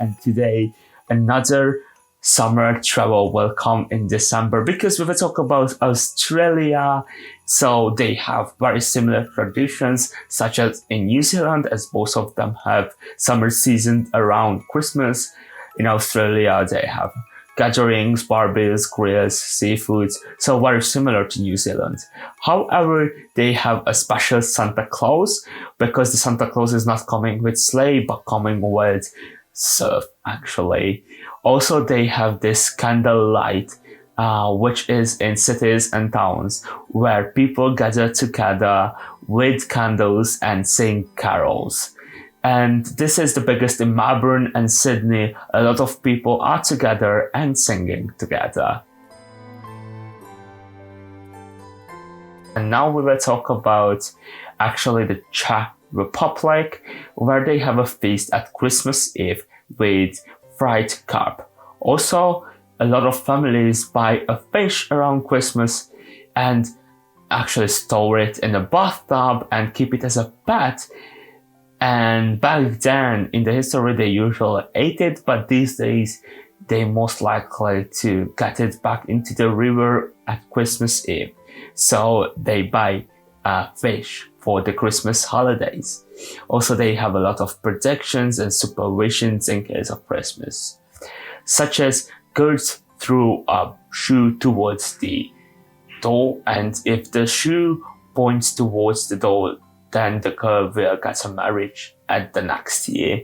and today another summer travel will come in December because we will talk about Australia. So they have very similar traditions, such as in New Zealand, as both of them have summer season around Christmas. In Australia, they have gatherings, barbecues, grills, seafoods, so very similar to New Zealand. However, they have a special Santa Claus because the Santa Claus is not coming with sleigh, but coming with surf, actually. Also, they have this candlelight, which is in cities and towns where people gather together with candles and sing carols. And this is the biggest in Melbourne and Sydney. A lot of people are together and singing together. And now we will talk about actually the Czech Republic, where they have a feast at Christmas Eve with fried carp. Also, a lot of families buy a fish around Christmas and actually store it in a bathtub and keep it as a pet. And back then, in the history, they usually ate it, but these days, they most likely to get it back into the river at Christmas Eve. So they buy fish for the Christmas holidays. Also, they have a lot of protections and supervisions in case of Christmas, such as girls throw a shoe towards the door, and if the shoe points towards the door, then the girl will get a marriage at the next year.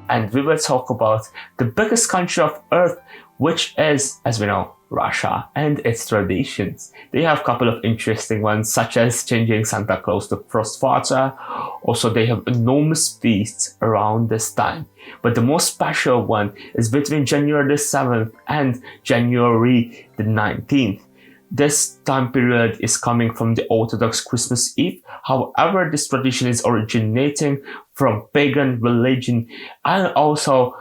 And we will talk about the biggest country of Earth, which is, as we know, Russia, and its traditions. They have a couple of interesting ones, such as changing Santa Claus to Frostvater. Also, they have enormous feasts around this time. But the most special one is between January the 7th and January the 19th. This time period is coming from the Orthodox Christmas Eve. However, this tradition is originating from pagan religion, and also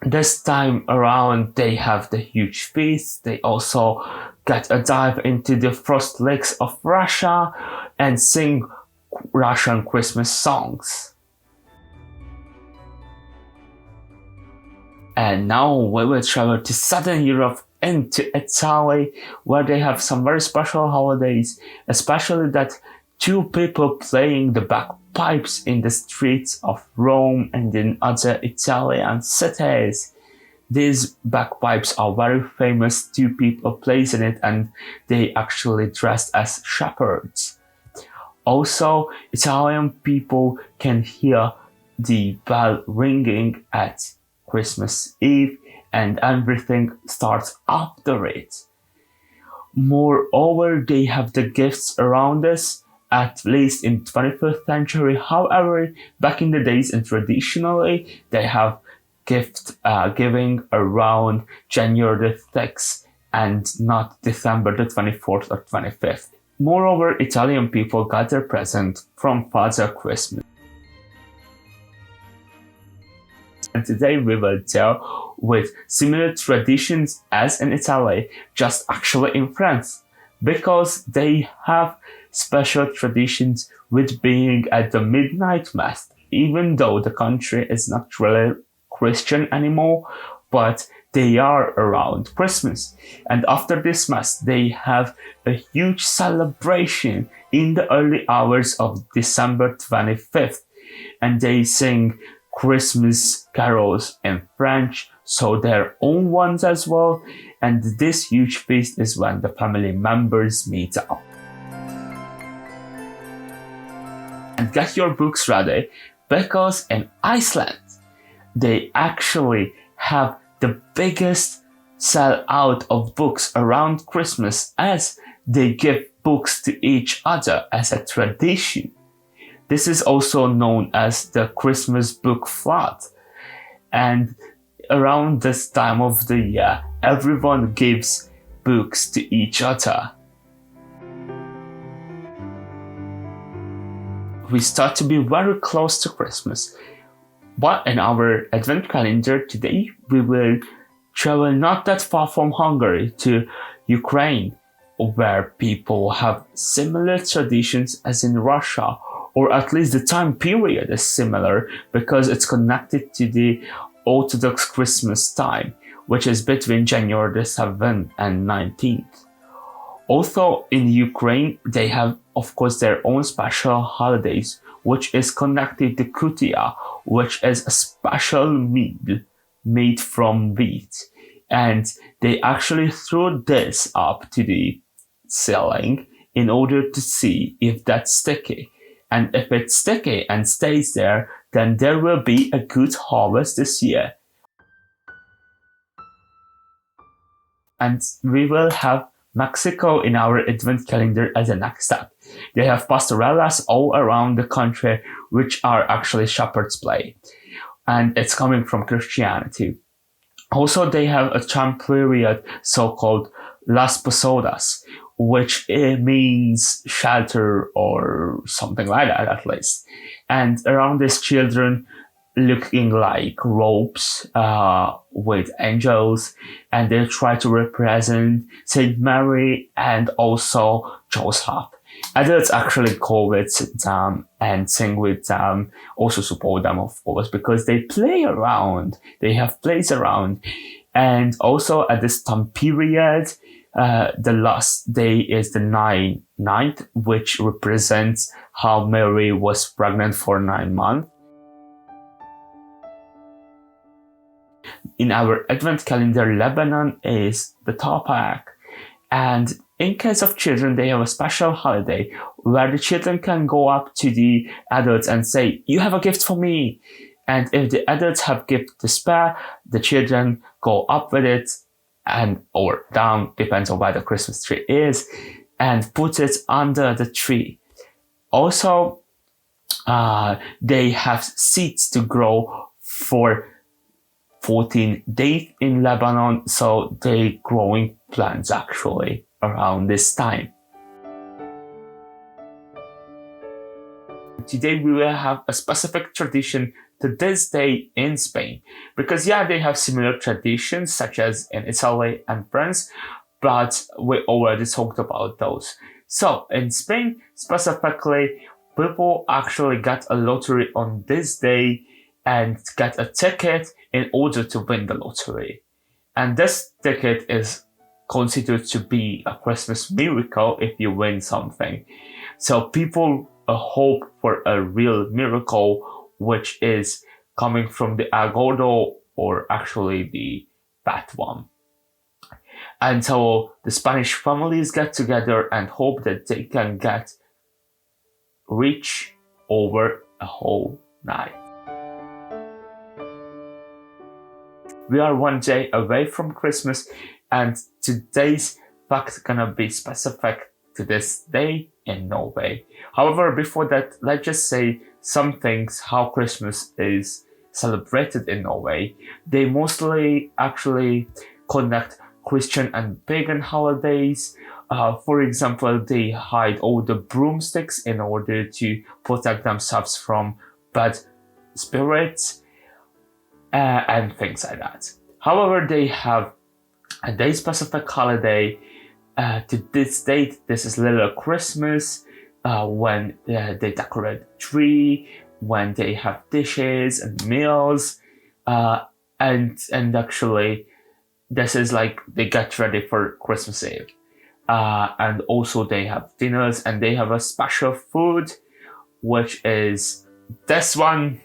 this time around they have the huge feast. They also get a dive into the frost lakes of Russia and sing Russian Christmas songs. And now we will travel to Southern Europe, into Italy, where they have some very special holidays, especially that two people playing the bagpipes in the streets of Rome and in other Italian cities. These bagpipes are very famous. Two people plays in it, and they actually dressed as shepherds. Also, Italian people can hear the bell ringing at Christmas Eve, and everything starts after it. Moreover, they have the gifts around us, at least in 21st century. However, back in the days and traditionally, they have gift giving around January the 6th and not December the 24th or 25th. Moreover, Italian people got their present from Father Christmas. And today we will deal with similar traditions as in Italy, just actually in France, because they have special traditions with being at the midnight mass, even though the country is not really Christian anymore, but they are around Christmas. And after this mass, they have a huge celebration in the early hours of December 25th, and they sing Christmas carols in French, so their own ones as well, and this huge feast is when the family members meet up. And get your books ready, because in Iceland, they actually have the biggest sell out of books around Christmas, as they give books to each other as a tradition. This is also known as the Christmas book flood. And around this time of the year, everyone gives books to each other. We start to be very close to Christmas. But in our Advent calendar today, we will travel not that far from Hungary to Ukraine, where people have similar traditions as in Russia. or at least the time period is similar because it's connected to the Orthodox Christmas time, which is between January the 7th and 19th. Also, in Ukraine, they have, of course, their own special holidays, which is connected to Kutia, which is a special meal made from wheat. And they actually throw this up to the ceiling in order to see if that's sticky. And if it's sticky and stays there, then there will be a good harvest this year. And we will have Mexico in our advent calendar as a next step. They have pastorellas all around the country, which are actually shepherd's play. And it's coming from Christianity. Also, they have a time period so-called Las Posadas, which means shelter or something like that at least. And around these children looking like robes with angels, and they try to represent Saint Mary and also Joseph. Adults actually go with them and sing with them, also support them, of course, because they play around, they have plays around. And also at this time period, the last day is the 9th, which represents how Mary was pregnant for 9 months. In our advent calendar, Lebanon is the topic. And in case of children, they have a special holiday where the children can go up to the adults and say, "You have a gift for me." And if the adults have gift to spare, the children go up with it and or down, depends on where the Christmas tree is, and put it under the tree. Also, they have seeds to grow for 14 days in Lebanon, so they growing plants actually around this time. Today we will have a specific tradition to this day in Spain, because they have similar traditions such as in Italy and France, but we already talked about those. So in Spain specifically, people actually get a lottery on this day and get a ticket in order to win the lottery. And this ticket is considered to be a Christmas miracle if you win something. So people hope for a real miracle, which is coming from the Agordo, or actually the bad one. And so the Spanish families get together and hope that they can get rich over a whole night. We are one day away from Christmas, and today's fact gonna be specific to this day in Norway. However, before that, let's just say some things how Christmas is celebrated in Norway. They mostly actually connect Christian and pagan holidays. For example, they hide all the broomsticks in order to protect themselves from bad spirits. And things like that. However, they have a day-specific holiday to this date. This is Little Christmas, when they decorate the tree, when they have dishes and meals, and actually this is like they get ready for Christmas Eve. And also they have dinners, and they have a special food, which is this one.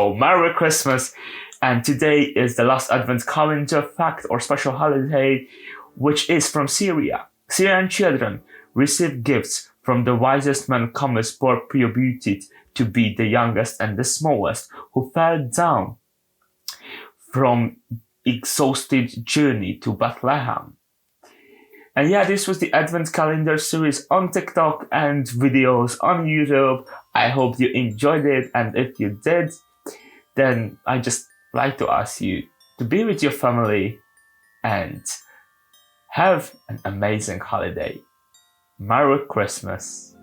Oh, Merry Christmas! And today is the last Advent calendar fact or special holiday, which is from Syria. Syrian children receive gifts from the wisest man commonly attributed to be the youngest and the smallest, who fell down from exhausted journey to Bethlehem. And this was the Advent calendar series on TikTok and videos on YouTube. I hope you enjoyed it, and if you did, then I just like to ask you to be with your family and have an amazing holiday. Merry Christmas.